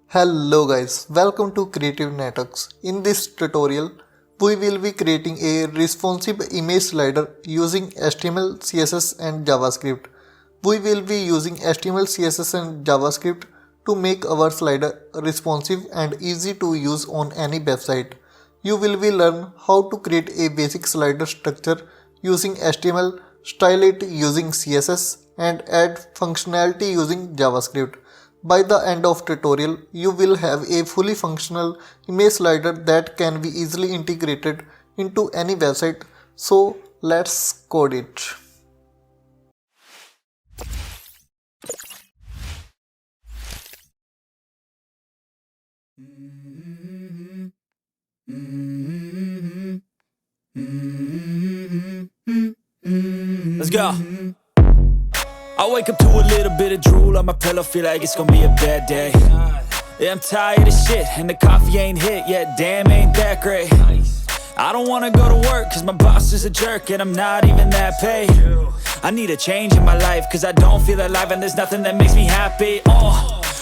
Hello guys, welcome to Creative Networks. In this tutorial, we will be creating a responsive image slider using HTML, CSS and JavaScript. We will be using HTML, CSS and JavaScript to make our slider responsive and easy to use on any website. You will be learn how to create a basic slider structure using HTML, style it using CSS and add functionality using JavaScript. By the end of tutorial, you will have a fully functional image slider that can be easily integrated into any website. So let's code it. Let's go. I wake up to a little bit of drool on my pillow, feel like it's gonna be a bad day. Yeah, I'm tired of shit, and the coffee ain't hit yet, damn ain't that great. I don't wanna go to work, cause my boss is a jerk, and I'm not even that paid. I need a change in my life, cause I don't feel alive, and there's nothing that makes me happy.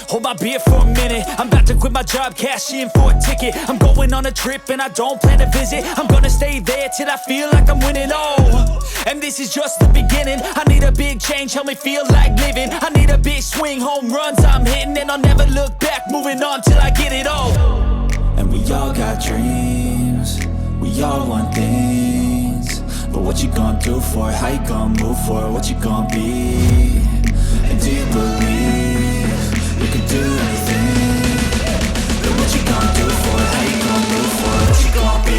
Hold my beer for a minute, I'm about to quit my job, cash in for a ticket. I'm going on a trip and I don't plan to visit. I'm gonna stay there till I feel like I'm winning, and this is just the beginning. I need a big change, help me feel like living. I need a big swing, home runs I'm hitting, and I'll never look back, moving on till I get it all. And we all got dreams, we all want things, but what you gonna do for it? How you gonna move for it? What you gonna be? And do you believe you can do anything? But what you gonna do for it? How you gonna move for it? What you gonna be?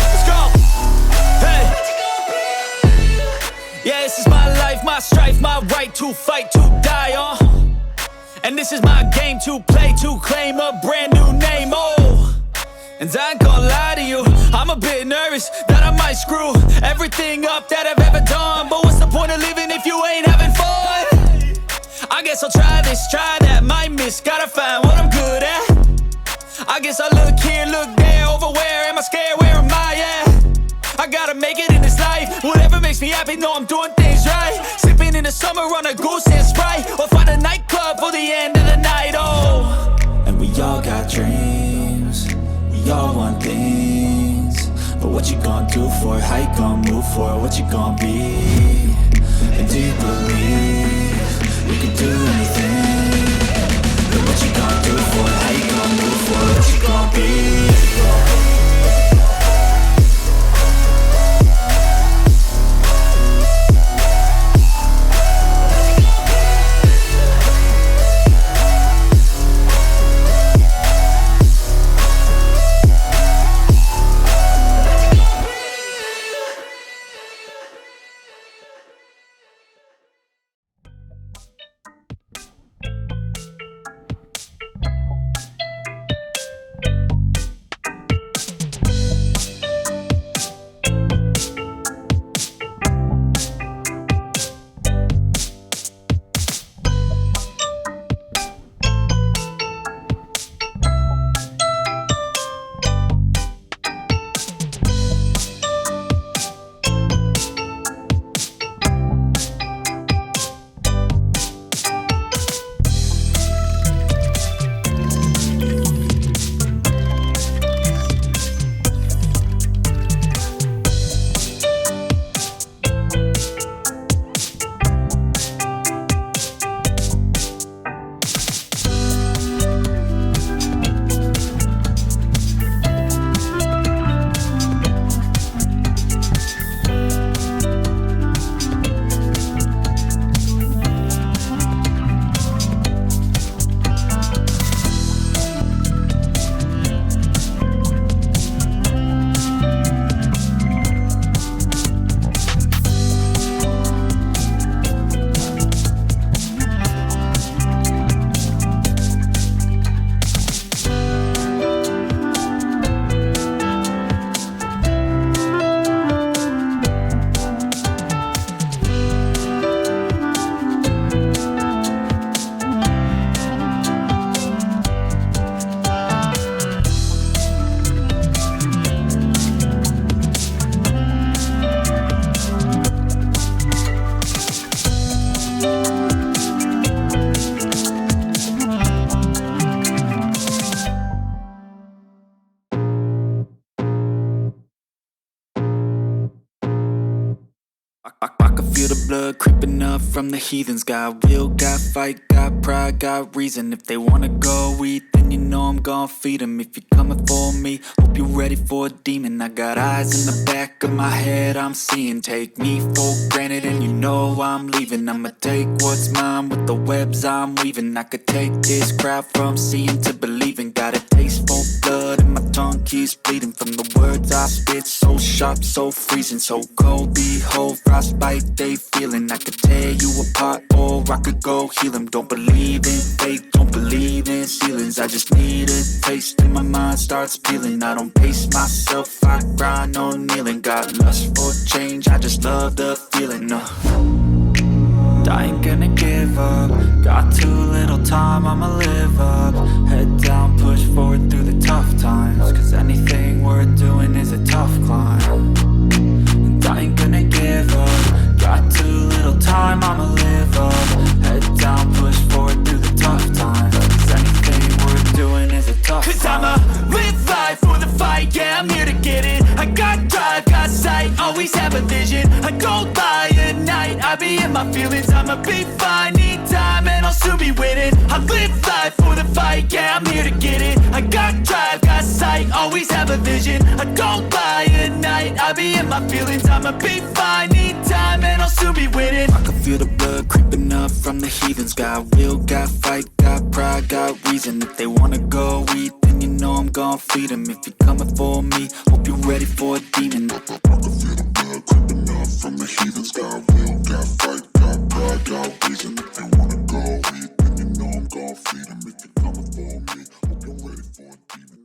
Let's go! Hey! Yeah, this is my life, my strife, my right to fight, to die on. And this is my game to play, to claim a brand new name, And I ain't gonna lie to you, I'm a bit nervous that I might screw everything up that I've ever done. But what's the point of living if you ain't having fun? I guess I'll try this, try that, might miss, gotta find what I'm good at. I guess I look here, look there, over where am I scared, where am I at? I gotta make it in this life, whatever makes me happy, know I'm doing things right. Sipping in the summer on a goose and Sprite, or find a nightclub for the end of the night, And we all got dreams, we all want things, but what you gonna do for it? How you gonna move for it? What you gonna be? And do you believe you can do anything? But what you gonna do for it? How you gonna move for it? What you gonna be? blood creeping up from the heathens. Got will, got fight, got pride, got reason. If they wanna go eat, then you know I'm gon' feed them. If you're coming for me, hope you're ready for a demon. I got eyes in the back of my head, I'm seeing. Take me for granted and you know I'm leaving. I'ma take what's mine with the webs I'm weaving. I could take this crowd from seeing to believing. Got a taste for blood and my tongue keeps bleeding from the words I spit. So sharp, so freezing, so cold. Behold, frostbite they feeling. I could tear you apart or I could go heal them. Don't believe in fate, don't believe in ceilings. I just need a taste and my mind starts peeling. I don't pace myself, I grind on kneeling. Got lust for change, I just love the feeling. I ain't gonna give up. Got too little time, I'ma live up. Head down, push forward through the tough times. Cause anything worth doing is a tough climb. And I ain't gonna give up. Got too little time, I'ma live up. Head down, push forward through the tough times. Cause anything worth doing is a tough climb. Cause I'ma live life for the fight, yeah, I'm here to get it. I got drive, got sight, always have a vision. I go by at night, I be in my feelings. I'ma be fine, need time and I'll soon be winning. I live life for the fight, yeah, I'm here to get it. I got drive, got sight, always have a vision. I go by at night, I be in my feelings. I'ma be fine, need time and I'll soon be winning. I can feel the blood creeping up from the heathens. Got will, got fight, got pride, got reason. If they wanna go eat, then you know I'm gon' feed them. If you're coming for me, hope you're ready for a demon. I can feel the blood creeping up from the heathens. Got will, got fight, got pride, got reason. If they wanna go eat, then you know I'm gon' feed them. If you're coming for me, hope you're ready for a demon.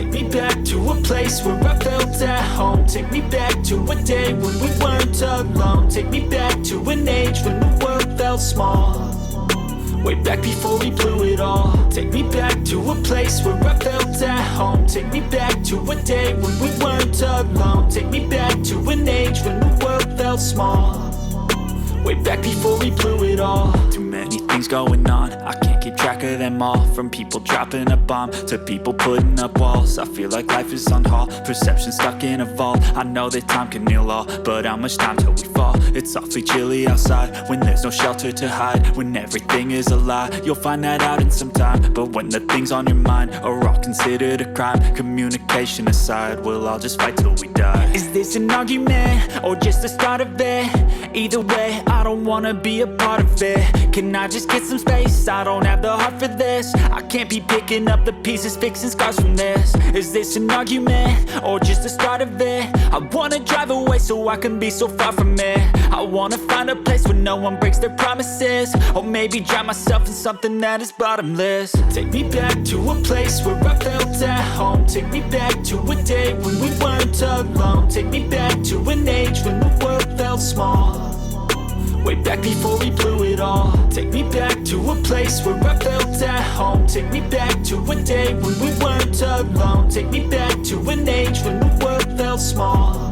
Take me back to a place where I felt at home. Take me back to a day when we weren't alone. Take me back to an age when the world felt small. Way back before we blew it all. Take me back to a place where I felt at home. Take me back to a day when we weren't alone. Take me back to an age when the world felt small. Way back before we blew it all. Too many things going on, I can't keep track of them all. From people dropping a bomb to people putting up walls. I feel like life is on hold, perception stuck in a vault. I know that time can heal all, but how much time till we fall? It's awfully chilly outside when there's no shelter to hide. When everything is a lie, you'll find that out in some time. But when the things on your mind are all considered a crime, communication aside, we'll all just fight till we die. Is this an argument or just the start of it? Either way, I don't wanna be a part of it. Can I just get some space? I don't have the heart for this. I can't be picking up the pieces, fixing scars from this. Is this an argument or just the start of it? I wanna drive away so I can be so far from it. I wanna find a place where no one breaks their promises. Or maybe drown myself in something that is bottomless. Take me back to a place where I felt at home. Take me back to a day when we weren't alone. Take me back to an age when the world felt small. Way back before we blew it all. Take me back to a place where I felt at home. Take me back to a day when we weren't alone. Take me back to an age when the world felt small.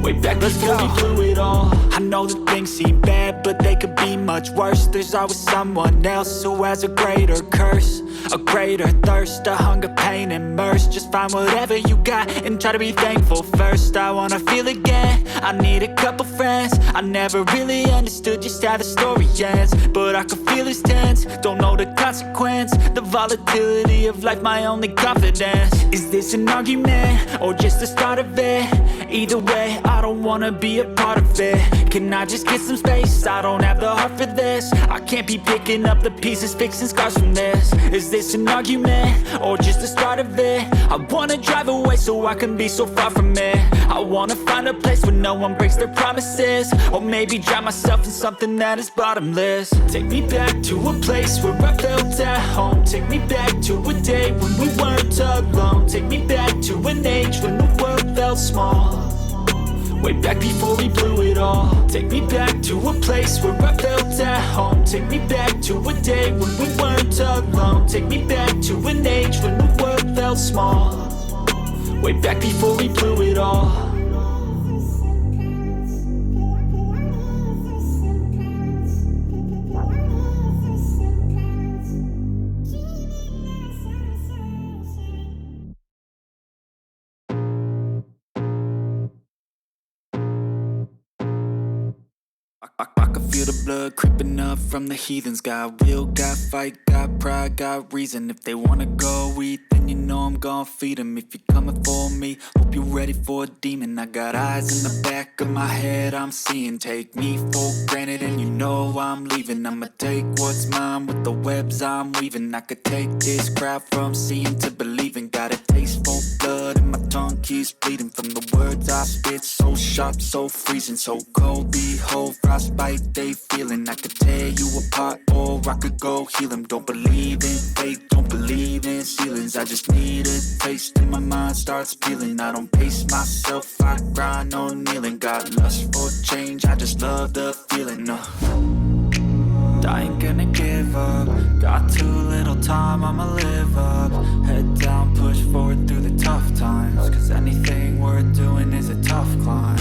Way back before we blew it all. I know that things seem bad, but they could be much worse. There's always someone else who has a greater curse, a greater thirst, a hunger, pain, and mercy. Just find whatever you got and try to be thankful first. I wanna feel again, I need a couple friends. I never really understood just how the story ends, but I can feel it's tense, don't know the consequence. The volatility of life, my only confidence. Is this an argument or just the start of it? Either way, I don't wanna be a part of it. Can I just get some space? I don't have the heart for this. I can't be picking up the pieces, fixing scars from this. Is this an argument or just the start of it? I wanna drive away so I can be so far from it. I wanna find a place where no one breaks their promises. Or maybe drown myself in something that is bottomless. Take me back to a place where I felt at home. Take me back to a day when we weren't alone. Take me back to an age when the world felt small. Way back before we blew it all. Take me back to a place where I felt at home. Take me back to a day when we weren't alone. Take me back to an age when the world felt small. Way back before we blew it all. I can feel the blood creeping up from the heathens. Got will, got fight, got pride, got reason. If they wanna go eat, then you know I'm gon' feed them. If you're coming for me, hope you're ready for a demon. I got eyes in the back of my head, I'm seeing. Take me for granted and you know I'm leaving. I'ma take what's mine with the webs I'm weaving. I could take this crowd from seeing to believing. Got a taste for blood and my tongue keeps bleeding. From the words I spit, so sharp, so freezing. So cold, behold, frostbite they feeling. I could tear you apart or I could go heal them. Don't believe in fate, don't believe in ceilings. I just need a taste and my mind starts peeling. I don't pace myself, I grind on kneeling. Got lust for change, I just love the feeling. I ain't gonna give up. Got too little time, I'ma live up. Head down, push forward through the tough times. Cause anything worth doing is a tough climb.